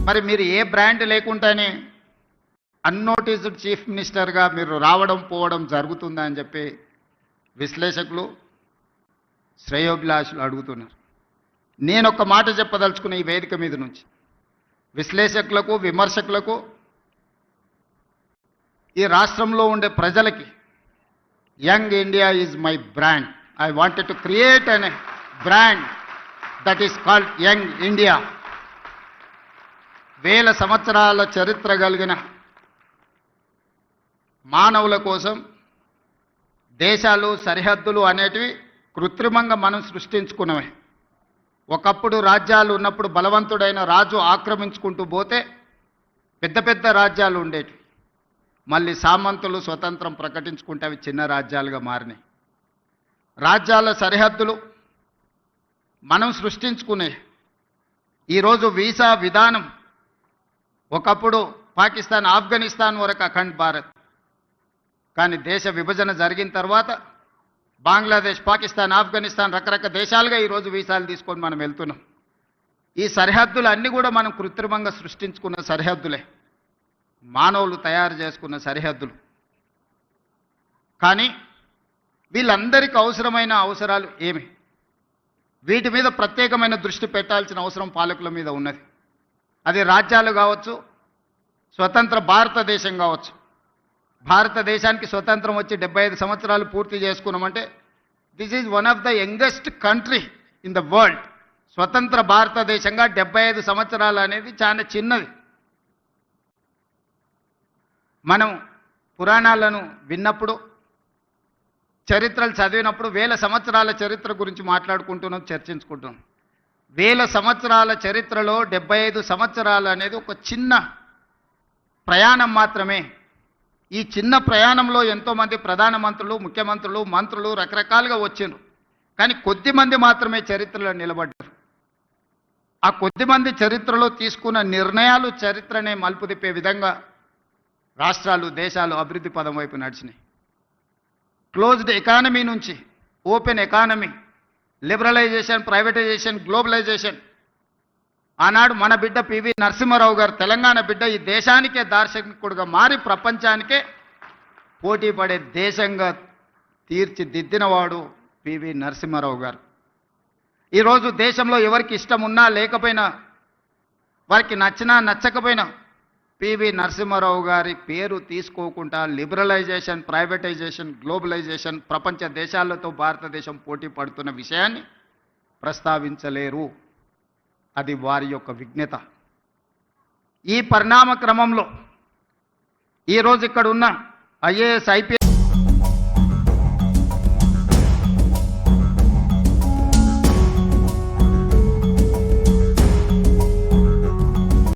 మరి మీరు ఏ బ్రాండ్ లేకుండానే అన్నోటీస్డ్ చీఫ్ మినిస్టర్గా మీరు రావడం పోవడం జరుగుతుందా అని చెప్పి విశ్లేషకులు శ్రేయోభిలాషులు అడుగుతున్నారు. నేను ఒక మాట చెప్పదలుచుకున్న ఈ వేదిక మీద నుంచి విశ్లేషకులకు విమర్శకులకు ఈ రాష్ట్రంలో ఉండే ప్రజలకి young India is my brand. I wanted to create an brand that is called young India. 1000 సంవత్సరాల చరిత్ర కలిగిన మానవుల కోసం దేశాలు సరిహద్దులు అనేటివి కృత్రిమంగా మనం సృష్టించుకున్నవే. ఒకప్పుడు రాజ్యాలు ఉన్నప్పుడు బలవంతుడైన రాజు ఆక్రమించుకుంటూ పోతే పెద్ద పెద్ద రాజ్యాలు ఉండేటివి. మళ్ళీ సామంతులు స్వతంత్రం ప్రకటించుకుంటే అవి చిన్న రాజ్యాలుగా మారినాయి. రాజ్యాల సరిహద్దులు మనం సృష్టించుకునే. ఈరోజు వీసా విధానం ఒకప్పుడు పాకిస్తాన్ ఆఫ్ఘనిస్తాన్ వరకు అఖండ్ భారత్, కానీ దేశ విభజన జరిగిన తర్వాత బంగ్లాదేశ్ పాకిస్తాన్ ఆఫ్ఘనిస్తాన్ రకరకాల దేశాలుగా ఈరోజు వీసాలు తీసుకొని మనం వెళ్తున్నాం. ఈ సరిహద్దులు అన్నీ కూడా మనం కృత్రిమంగా సృష్టించుకున్న సరిహద్దులే, మానవులు తయారు చేసుకున్న సరిహద్దులు. కానీ వీళ్ళందరికీ అవసరమైన అవసరాలు ఏమి? వీటి మీద ప్రత్యేకమైన దృష్టి పెట్టాల్సిన అవసరం పాలకుల మీద ఉన్నది. అది రాజ్యాలు కావచ్చు, స్వతంత్ర భారతదేశం కావచ్చు. భారతదేశానికి స్వతంత్రం వచ్చి 75 సంవత్సరాలు పూర్తి చేసుకున్నామంటే this is one of the youngest country in the world. స్వతంత్ర భారతదేశంగా 75 సంవత్సరాలు అనేది చాలా చిన్నది. మనం పురాణాలను విన్నప్పుడు, చరిత్రలు చదివినప్పుడు 1000 సంవత్సరాల చరిత్ర గురించి మాట్లాడుకుంటున్నాం, చర్చించుకుంటున్నాం. 1000 సంవత్సరాల చరిత్రలో 75 సంవత్సరాలు అనేది ఒక చిన్న ప్రయాణం మాత్రమే. ఈ చిన్న ప్రయాణంలో ఎంతోమంది ప్రధానమంత్రులు, ముఖ్యమంత్రులు, మంత్రులు రకరకాలుగా వచ్చిండ్రు. కానీ కొద్దిమంది మాత్రమే చరిత్రలో నిలబడ్డారు. ఆ కొద్దిమంది చరిత్రలో తీసుకున్న నిర్ణయాలు చరిత్రనే మలుపు తిప్పే విధంగా రాష్ట్రాలు, దేశాలు అభివృద్ధి పదం వైపు నడిచినాయి. క్లోజ్డ్ ఎకానమీ నుంచి open economy, liberalisation, privatisation, globalisation. ఆనాడు మన బిడ్డ పివి నరసింహారావు గారు, తెలంగాణ బిడ్డ, ఈ దేశానికే దార్శనికుడుగా మారి ప్రపంచానికే పోటీ పడే దేశంగా తీర్చిదిద్దినవాడు పివి నరసింహారావు గారు. ఈరోజు దేశంలో ఎవరికి ఇష్టం ఉన్నా లేకపోయినా, వారికి నచ్చినా నచ్చకపోయినా పివి నరసింహారావు గారి పేరు తీసుకోకుండా లిబరలైజేషన్, ప్రైవేటైజేషన్, గ్లోబలైజేషన్, ప్రపంచ దేశాలతో భారతదేశం పోటీ పడుతున్న విషయాన్ని ప్రస్తావించలేరు. అది వారి యొక్క విజ్ఞత. ఈ పరిణామ క్రమంలో ఈరోజు ఇక్కడ ఉన్న ఐఏఎస్, ఐపీఎస్